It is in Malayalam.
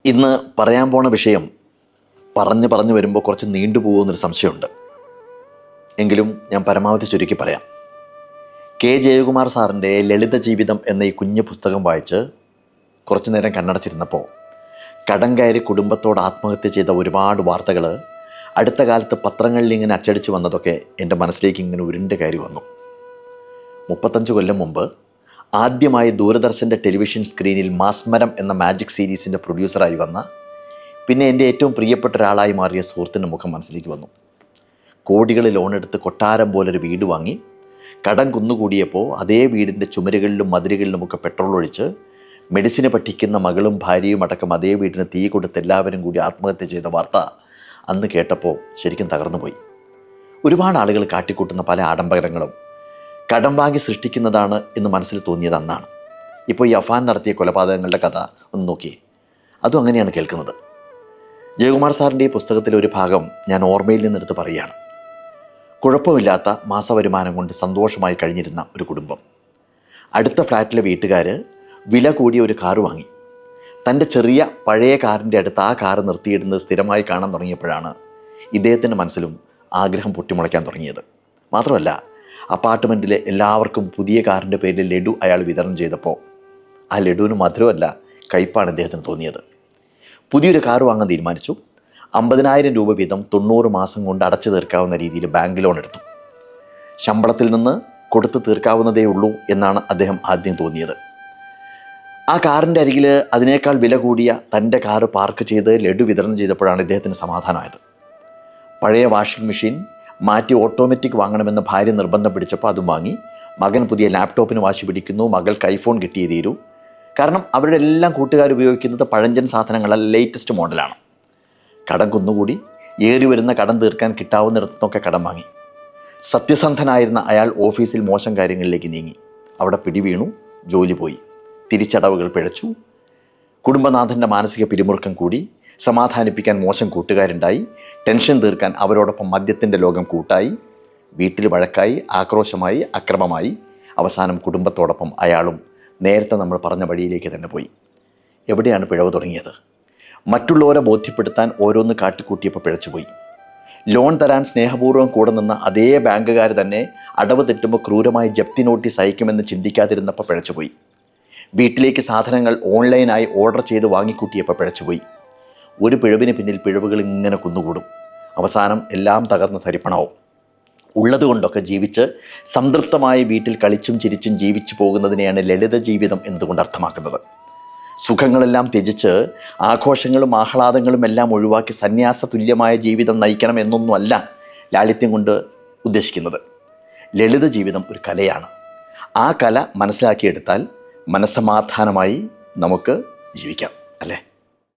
ഇന്ന് പറയാൻ പോണ വിഷയം പറഞ്ഞു വരുമ്പോൾ കുറച്ച് നീണ്ടുപോകുമെന്നൊരു സംശയമുണ്ട്. എങ്കിലും ഞാൻ പരമാവധി ചുരുക്കി പറയാം. കെ ജയകുമാർ സാറിൻ്റെ ലളിത ജീവിതം എന്ന ഈ കുഞ്ഞു പുസ്തകം വായിച്ച് കുറച്ചു നേരം കണ്ണടച്ചിരുന്നപ്പോൾ കടം കയറി കുടുംബത്തോട് ആത്മഹത്യ ചെയ്ത ഒരുപാട് വാർത്തകൾ അടുത്ത കാലത്ത് പത്രങ്ങളിൽ ഇങ്ങനെ അച്ചടിച്ച് വന്നതൊക്കെ എൻ്റെ മനസ്സിലേക്ക് ഇങ്ങനെ ഉരുണ്ട് കയറി വന്നു. 35 കൊല്ലം മുമ്പ് ആദ്യമായി ദൂരദർശൻ്റെ ടെലിവിഷൻ സ്ക്രീനിൽ മാസ്മരം എന്ന മാജിക് സീരീസിൻ്റെ പ്രൊഡ്യൂസറായി വന്ന, പിന്നെ എൻ്റെ ഏറ്റവും പ്രിയപ്പെട്ട ഒരാളായി മാറിയ സുഹൃത്തിൻ്റെ മുഖം മനസ്സിലേക്ക് വന്നു. കോടികൾ ലോണെടുത്ത് കൊട്ടാരം പോലൊരു വീട് വാങ്ങി കടം കുന്നുകൂടിയപ്പോൾ അതേ വീടിൻ്റെ ചുമരുകളിലും മതിലുകളിലുമൊക്കെ പെട്രോൾ ഒഴിച്ച് മെഡിസിന് പഠിക്കുന്ന മകളും ഭാര്യയും അടക്കം അതേ വീടിന് തീ കൊടുത്ത് എല്ലാവരും കൂടി ആത്മഹത്യ ചെയ്ത വാർത്ത അന്ന് കേട്ടപ്പോൾ ശരിക്കും തകർന്നുപോയി. ഒരുപാട് ആളുകൾ കാട്ടിക്കൂട്ടുന്ന പല ആഡംബരങ്ങളും കടം വാങ്ങി സൃഷ്ടിക്കുന്നതാണ് എന്ന് മനസ്സിൽ തോന്നിയത് അന്നാണ്. ഇപ്പോൾ ഈ അഫാൻ നടത്തിയ കൊലപാതകങ്ങളുടെ കഥ ഒന്ന് നോക്കിയേ, അതും അങ്ങനെയാണ് കേൾക്കുന്നത്. ജയകുമാർ സാറിൻ്റെ ഈ പുസ്തകത്തിലെ ഒരു ഭാഗം ഞാൻ ഓർമ്മയിൽ നിന്നെടുത്ത് പറയുകയാണ്. കുഴപ്പമില്ലാത്ത മാസവരുമാനം കൊണ്ട് സന്തോഷമായി കഴിഞ്ഞിരുന്ന ഒരു കുടുംബം. അടുത്ത ഫ്ലാറ്റിലെ വീട്ടുകാർ വില കൂടിയ ഒരു കാറ് വാങ്ങി. തൻ്റെ ചെറിയ പഴയ കാറിൻ്റെ അടുത്ത് ആ കാറ് നിർത്തിയിടുന്നത് സ്ഥിരമായി കാണാൻ തുടങ്ങിയപ്പോഴാണ് ഇദ്ദേഹത്തിൻ്റെ മനസ്സിലും ആഗ്രഹം പൊട്ടിമുളയ്ക്കാൻ തുടങ്ങിയത്. മാത്രമല്ല, അപ്പാർട്ട്മെൻറ്റിലെ എല്ലാവർക്കും പുതിയ കാറിൻ്റെ പേരിൽ ലഡു അയാൾ വിതരണം ചെയ്തപ്പോൾ ആ ലഡുവിന് മധുരമല്ല കയ്പാണ് ഇദ്ദേഹത്തിന് തോന്നിയത്. പുതിയൊരു കാറ് വാങ്ങാൻ തീരുമാനിച്ചു. 50,000 രൂപ വീതം 90 മാസം കൊണ്ട് അടച്ചു തീർക്കാവുന്ന രീതിയിൽ ബാങ്ക് ലോൺ എടുത്തു. ശമ്പളത്തിൽ നിന്ന് കൊടുത്തു തീർക്കാവുന്നതേ ഉള്ളൂ എന്നാണ് അദ്ദേഹം ആദ്യം തോന്നിയത്. ആ കാറിൻ്റെ അരികിൽ അതിനേക്കാൾ വില കൂടിയ തൻ്റെ കാറ് പാർക്ക് ചെയ്ത് ലഡു വിതരണം ചെയ്തപ്പോഴാണ് ഇദ്ദേഹത്തിന് സമാധാനമായത്. പഴയ വാഷിംഗ് മെഷീൻ മാറ്റി ഓട്ടോമാറ്റിക് വാങ്ങണമെന്ന് ഭാര്യ നിർബന്ധം പിടിച്ചപ്പോൾ അതും വാങ്ങി. മകൻ പുതിയ ലാപ്ടോപ്പിന് വാശി പിടിക്കുന്നു. മകൾക്ക് ഐഫോൺ കിട്ടിയേ തീരൂ. കാരണം അവരുടെ എല്ലാം കൂട്ടുകാർ ഉപയോഗിക്കുന്നത് പഴഞ്ചൻ സാധനങ്ങളല്ല, ലേറ്റസ്റ്റ് മോഡലാണ്. കടം കുന്നുകൂടി. ഏറി വരുന്ന കടം തീർക്കാൻ കിട്ടാവുന്നിടത്തൊക്കെ കടം വാങ്ങി. സത്യസന്ധനായിരുന്ന അയാൾ ഓഫീസിൽ മോശം കാര്യങ്ങളിലേക്ക് നീങ്ങി. അവിടെ പിടിവീണു. ജോലി പോയി. തിരിച്ചടവുകൾ പിഴച്ചു. കുടുംബനാഥൻ്റെ മാനസിക പിരിമുറുക്കം കൂടി. സമാധാനിപ്പിക്കാൻ മോശം കൂട്ടുകാരുണ്ടായി. ടെൻഷൻ തീർക്കാൻ അവരോടൊപ്പം മദ്യത്തിൻ്റെ ലോകം കൂട്ടായി. വീട്ടിൽ വഴക്കായി, ആക്രോശമായി, അക്രമമായി. അവസാനം കുടുംബത്തോടൊപ്പം അയാളും നേരത്തെ നമ്മൾ പറഞ്ഞ വഴിയിലേക്ക് തന്നെ പോയി. എവിടെയാണ് പിഴവ് തുടങ്ങിയത്? മറ്റുള്ളവരെ ബോധ്യപ്പെടുത്താൻ ഓരോന്ന് കാട്ടിക്കൂട്ടിയപ്പോൾ പിഴച്ചുപോയി. ലോൺ തരാൻ സ്നേഹപൂർവ്വം കൂടെ നിന്ന അതേ ബാങ്കുകാർ തന്നെ അടവ് തെറ്റുമ്പോൾ ക്രൂരമായി ജപ്തി നോട്ടീസ് അയക്കുമെന്ന് ചിന്തിക്കാതിരുന്നപ്പോൾ പിഴച്ചുപോയി. വീട്ടിലേക്ക് സാധനങ്ങൾ ഓൺലൈനായി ഓർഡർ ചെയ്ത് വാങ്ങിക്കൂട്ടിയപ്പോൾ പിഴച്ചുപോയി. ഒരു പിഴവിന് പിന്നിൽ പിഴവുകൾ ഇങ്ങനെ കുന്നുകൂടും. അവസാനം എല്ലാം തകർന്ന് തരിപ്പണാവും. ഉള്ളതുകൊണ്ടൊക്കെ ജീവിച്ച് സംതൃപ്തമായി വീട്ടിൽ കളിച്ചും ചിരിച്ചും ജീവിച്ചു പോകുന്നതിനെയാണ് ലളിത ജീവിതം എന്തുകൊണ്ട് അർത്ഥമാക്കുന്നത്. സുഖങ്ങളെല്ലാം ത്യജിച്ച് ആഘോഷങ്ങളും ആഹ്ലാദങ്ങളും എല്ലാം ഒഴിവാക്കി സന്യാസ തുല്യമായ ജീവിതം നയിക്കണം എന്നൊന്നുമല്ല ലാളിത്യം കൊണ്ട് ഉദ്ദേശിക്കുന്നത്. ലളിത ജീവിതം ഒരു കലയാണ്. ആ കല മനസ്സിലാക്കിയെടുത്താൽ മനസ്സമാധാനമായി നമുക്ക് ജീവിക്കാം, അല്ലേ?